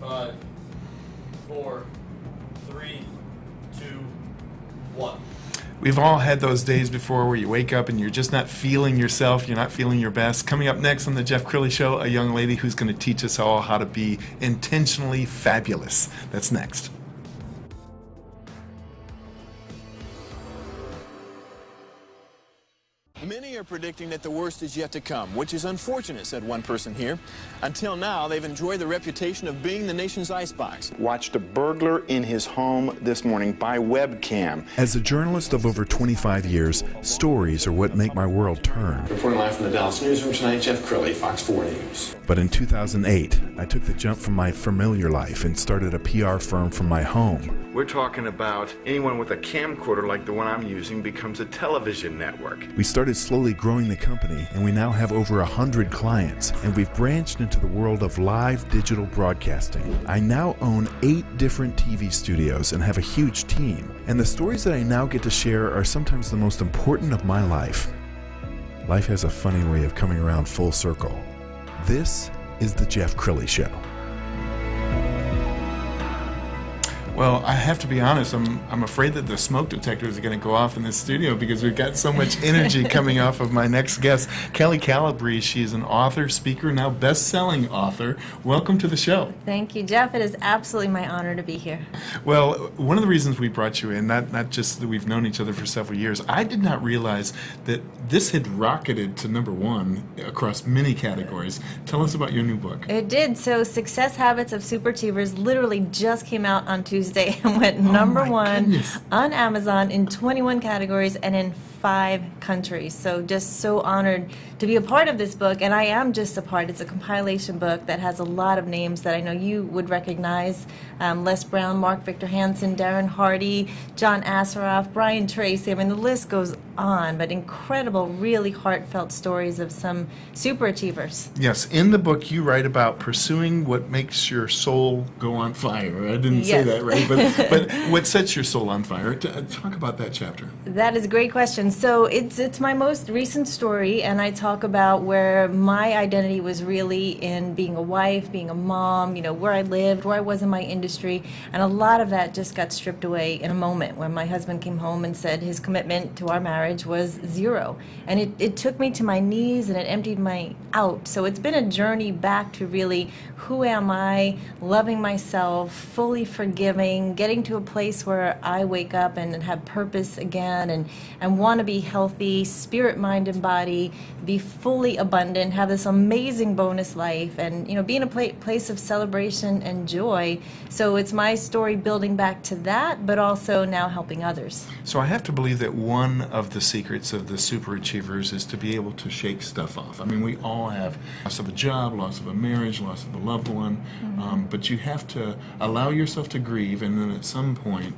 5, 4, 3, 2, 1. We've all had those days before where you wake up and you're just not feeling yourself, you're not feeling your best. Coming up next on the Jeff Crilley Show, a young lady who's going to teach us all how to be intentionally fabulous. That's next. Many are predicting that the worst is yet to come, which is unfortunate, said one person here. Until now, they've enjoyed the reputation of being the nation's icebox. Watched a burglar in his home this morning by webcam. As a journalist of over 25 years, stories are what make my world turn. Reporting live from the Dallas newsroom tonight, Jeff Crilley, Fox 4 News. But in 2008, I took the jump from my familiar life and started a PR firm from my home. We're talking about anyone with a camcorder like the one I'm using becomes a television network. We started slowly growing the company, and we now have over 100 clients, and we've branched into the world of live digital broadcasting. I now own 8 different TV studios and have a huge team, and the stories that I now get to share are sometimes the most important of my life. Life has a funny way of coming around full circle. This is the Jeff Crilley Show. Well, I have to be honest, I'm afraid that the smoke detectors are going to go off in this studio because we've got so much energy coming off of my next guest, Kelli Calabrese. She's an author, speaker, now best-selling author. Welcome to the show. Thank you, Jeff. It is absolutely my honor to be here. Well, one of the reasons we brought you in, not just that we've known each other for several years, I did not realize that this had rocketed to #1 across many categories. Tell us about your new book. It did. So Success Habits of Superachievers literally just came out on Tuesday and went #1 on Amazon in 21 categories and in 5 countries. So just so honored to be a part of this book, and I am just a part. It's a compilation book that has a lot of names that I know you would recognize. Les Brown, Mark Victor Hansen, Darren Hardy, John Asseroff, Brian Tracy. I mean, the list goes on, but incredible, really heartfelt stories of some superachievers. Yes, in the book you write about pursuing what makes your soul go on fire. I didn't say that right, but what sets your soul on fire? Talk about that chapter. That is a great question. So it's my most recent story, and I talk about where my identity was really in being a wife, being a mom, where I lived, where I was in my industry, and a lot of that just got stripped away in a moment when my husband came home and said his commitment to our marriage was 0. And it took me to my knees and it emptied me out. So it's been a journey back to really who am I, loving myself, fully forgiving, getting to a place where I wake up and have purpose again and want to be healthy, spirit, mind, and body, be fully abundant, have this amazing bonus life, and be in a place of celebration and joy. So it's my story building back to that, but also now helping others. So I have to believe that one of the secrets of the superachievers is to be able to shake stuff off. I mean, we all have loss of a job, loss of a marriage, loss of a loved one, but you have to allow yourself to grieve, and then at some point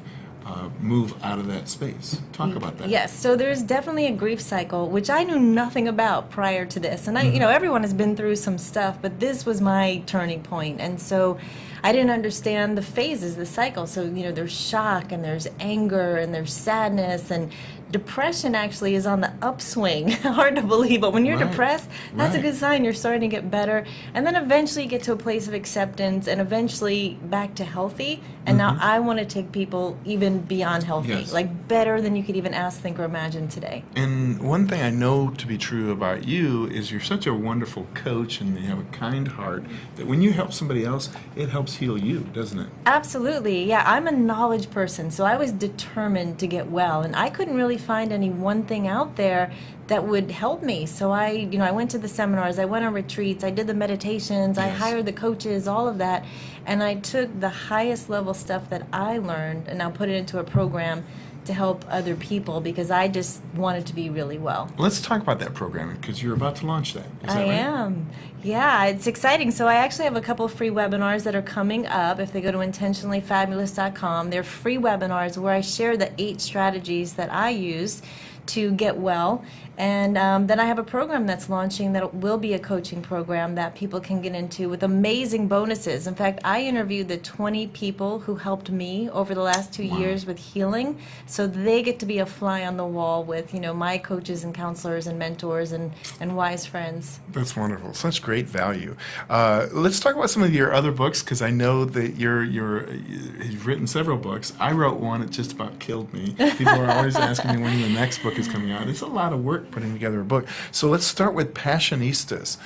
move out of that space. Talk about that. Yes, so there's definitely a grief cycle, which I knew nothing about prior to this. And everyone has been through some stuff, but this was my turning point. And so I didn't understand the phases, the cycle. So, there's shock, and there's anger, and there's sadness, and depression actually is on the upswing. Hard to believe, but when you're depressed, that's a good sign you're starting to get better. And then eventually you get to a place of acceptance, and eventually back to healthy. And now I want to take people even beyond healthy, like better than you could even ask, think, or imagine today. And one thing I know to be true about you is you're such a wonderful coach, and you have a kind heart that when you help somebody else, it helps heal you, doesn't it? Absolutely. Yeah, I'm a knowledge person, so I was determined to get well, and I couldn't really find any one thing out there that would help me. So I went to the seminars, I went on retreats, I did the meditations, I hired the coaches, all of that, and I took the highest level stuff that I learned and now put it into a program to help other people because I just wanted to be really well. Let's talk about that program because you're about to launch that. Is that right? I am. Yeah, it's exciting. So I actually have a couple of free webinars that are coming up. If they go to intentionallyfabulous.com, they're free webinars where I share the 8 strategies that I use to get well. And then I have a program that's launching that will be a coaching program that people can get into with amazing bonuses. In fact, I interviewed the 20 people who helped me over the last 2 years with healing, so they get to be a fly on the wall with, you know, my coaches and counselors and mentors and wise friends. That's wonderful. Such great value. Let's talk about some of your other books, because I know that you've written several books. I wrote one. It just about killed me. People are always asking me when the next book is coming out. It's a lot of work putting together a book. So let's start with Passionistas.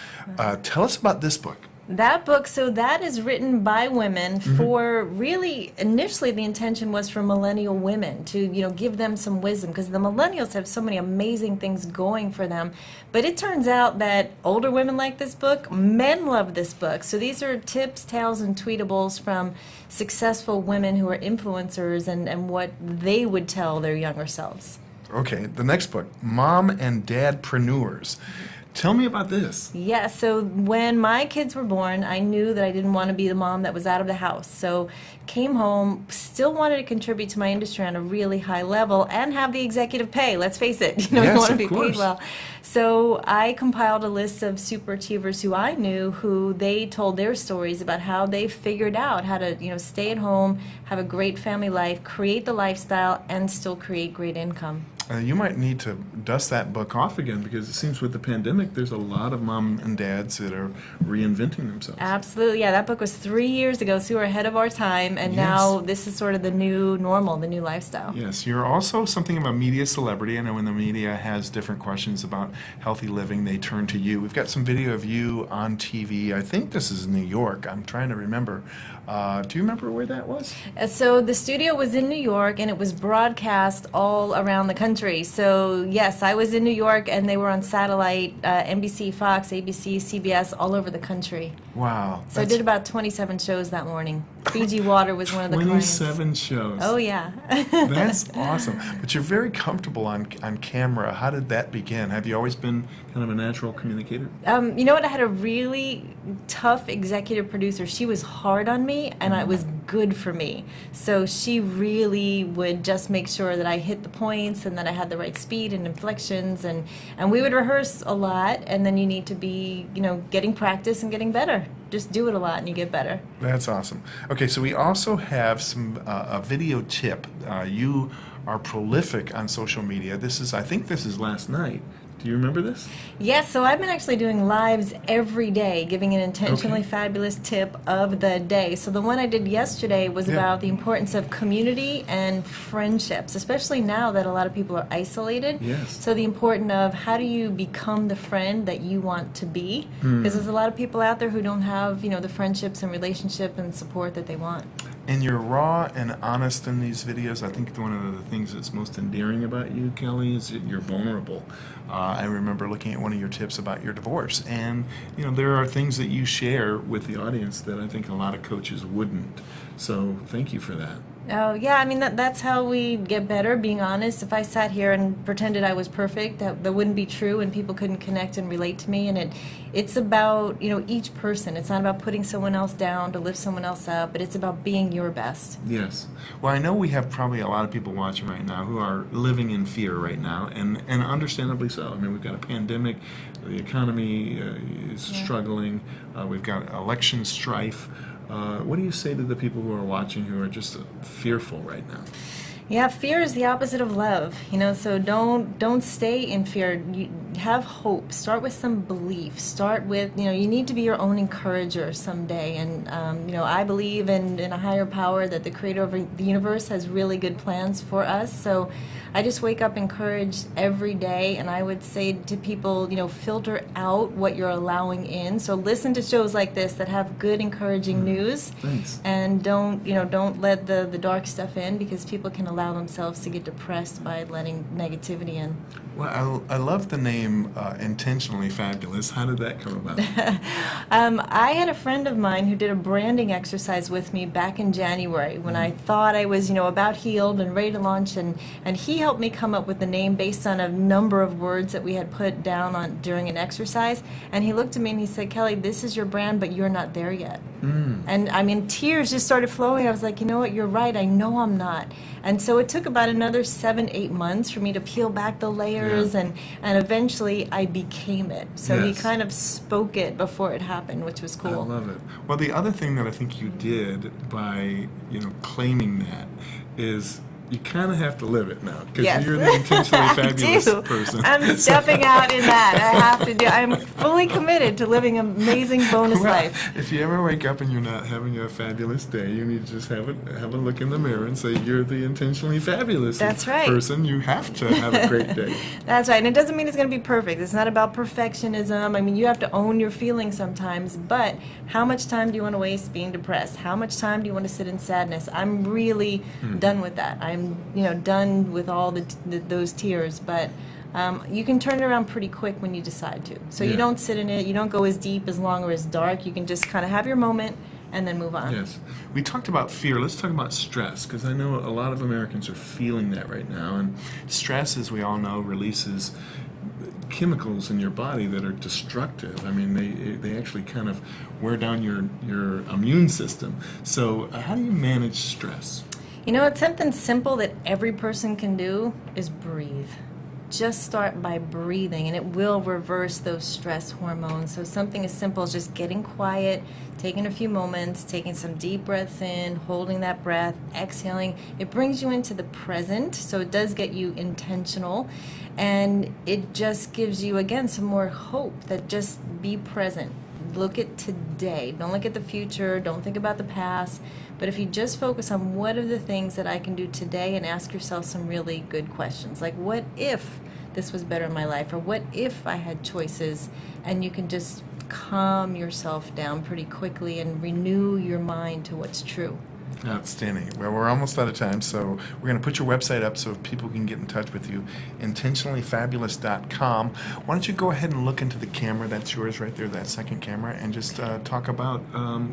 Tell us about this book. That book, so that is written by women for really, initially the intention was for millennial women to, you know, give them some wisdom, because the millennials have so many amazing things going for them. But it turns out that older women like this book, men love this book. So these are tips, tales, and tweetables from successful women who are influencers and what they would tell their younger selves. Okay, the next book, Mom and Dadpreneurs. Tell me about this. Yeah, so when my kids were born, I knew that I didn't want to be the mom that was out of the house. So came home, still wanted to contribute to my industry on a really high level and have the executive pay. Let's face it, you know, Yes, you want to of be course. paid well. So I compiled a list of super achievers who I knew, who they told their stories about how they figured out how to, you know, stay at home, have a great family life, create the lifestyle, and still create great income. You might need to dust that book off again, because it seems with the pandemic, there's a lot of mom and dads that are reinventing themselves. Absolutely, yeah. That book was 3 years ago, so we were ahead of our time, and now this is sort of the new normal, the new lifestyle. Yes, you're also something of a media celebrity. I know when the media has different questions about healthy living, they turn to you. We've got some video of you on TV. I think this is New York. I'm trying to remember. Do you remember where that was? So the studio was in New York, and it was broadcast all around the country. So yes, I was in New York, and they were on satellite, NBC, Fox, ABC, CBS, all over the country. Wow. So I did about 27 shows that morning. Fiji Water was one of the clients. 27 shows. Oh, yeah. That's awesome. But you're very comfortable on camera. How did that begin? Have you always been kind of a natural communicator? You know what? I had a really tough executive producer. She was hard on me, and it was good for me. So she really would just make sure that I hit the points and that I had the right speed and inflections. And we would rehearse a lot, and then you need to be, you know, getting practice and getting better. Just do it a lot and you get better. That's awesome. Okay, so we also have some a video tip. You are prolific on social media. I think this is last night. Do you remember this? Yes, so I've been actually doing lives every day, giving an intentionally fabulous tip of the day. So the one I did yesterday was about the importance of community and friendships, especially now that a lot of people are isolated. Yes. So the importance of how do you become the friend that you want to be? Because there's a lot of people out there who don't have, you know, the friendships and relationship and support that they want. And you're raw and honest in these videos. I think one of the things that's most endearing about you, Kelly, is that you're vulnerable. I remember looking at one of your tips about your divorce, and you know there are things that you share with the audience that I think a lot of coaches wouldn't. So thank you for that. Oh, yeah, I mean, that's how we get better, being honest. If I sat here and pretended I was perfect, that wouldn't be true, and people couldn't connect and relate to me. And it's about, you know, each person. It's not about putting someone else down to lift someone else up, but it's about being your best. Yes. Well, I know we have probably a lot of people watching right now who are living in fear right now, and understandably so. I mean, we've got a pandemic, the economy is struggling, we've got election strife. What do you say to the people who are watching who are just fearful right now? Yeah, fear is the opposite of love, you know, so don't stay in fear. You have hope. Start with some belief. Start with, you know, you need to be your own encourager someday. And, you know, I believe in a higher power, that the creator of the universe has really good plans for us. So I just wake up encouraged every day, and I would say to people, you know, filter out what you're allowing in. So listen to shows like this that have good, encouraging news. Thanks. And don't let the dark stuff in, because people can allow themselves to get depressed by letting negativity in. Well, I love the name Intentionally Fabulous. How did that come about? I had a friend of mine who did a branding exercise with me back in January when I thought I was, you know, about healed and ready to launch, and he helped me come up with the name based on a number of words that we had put down on during an exercise. And he looked at me and he said, "Kelly, this is your brand, but you're not there yet." And I mean, tears just started flowing. I was like, you know what, you're right. I know I'm not. And so it took about another 7-8 months for me to peel back the layers, and eventually I became it. So he Yes. kind of spoke it before it happened, which was cool. I love it. Well, the other thing that I think you did by, claiming that is you kind of have to live it now, because Yes. you're the intentionally I fabulous do. person. I'm stepping out in that. I have to do. I'm fully committed to living an amazing bonus Well, life. if you ever wake up and you're not having a fabulous day, you need to just have a look in the mirror and say you're the intentionally fabulous That's right. person. You have to have a great day. That's right. And it doesn't mean it's going to be perfect. It's not about perfectionism. I mean, you have to own your feelings sometimes, but how much time do you want to waste being depressed? How much time do you want to sit in sadness? I'm really done with that. I'm, done with all those tears, but you can turn it around pretty quick when you decide to. So you don't sit in it. You don't go as deep, as long, or as dark. You can just kind of have your moment and then move on. Yes. We talked about fear. Let's talk about stress, because I know a lot of Americans are feeling that right now. And stress, as we all know, releases chemicals in your body that are destructive. I mean, they actually kind of wear down your immune system. So how do you manage stress? It's something simple that every person can do is breathe. Just start by breathing, and it will reverse those stress hormones. So something as simple as just getting quiet, taking a few moments, taking some deep breaths in, holding that breath, exhaling. It brings you into the present, so it does get you intentional, and it just gives you, again, some more hope that just be present. Look at today. Don't look at the future. Don't think about the past. But if you just focus on what are the things that I can do today, and ask yourself some really good questions, like what if this was better in my life, or what if I had choices, and you can just calm yourself down pretty quickly and renew your mind to what's true. Outstanding. Well, we're almost out of time, so we're going to put your website up so people can get in touch with you. intentionallyfabulous.com. Why don't you go ahead and look into the camera, that's yours right there, that second camera, and just talk about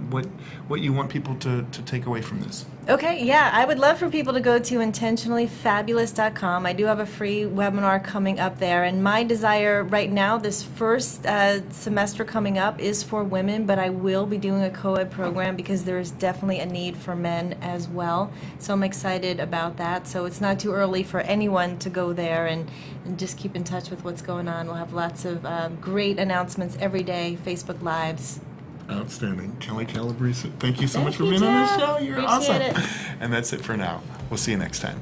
what you want people to take away from this. Okay, yeah, I would love for people to go to intentionallyfabulous.com. I do have a free webinar coming up there, and my desire right now, this first semester coming up, is for women, but I will be doing a co-ed program because there is definitely a need for men as well. So I'm excited about that. So it's not too early for anyone to go there, and just keep in touch with what's going on. We'll have lots of great announcements every day, Facebook Lives. Outstanding. Kelli Calabrese, thank you so much for you, being on the Jeff. show. You're Appreciate awesome. it. And that's it for now. We'll see you next time.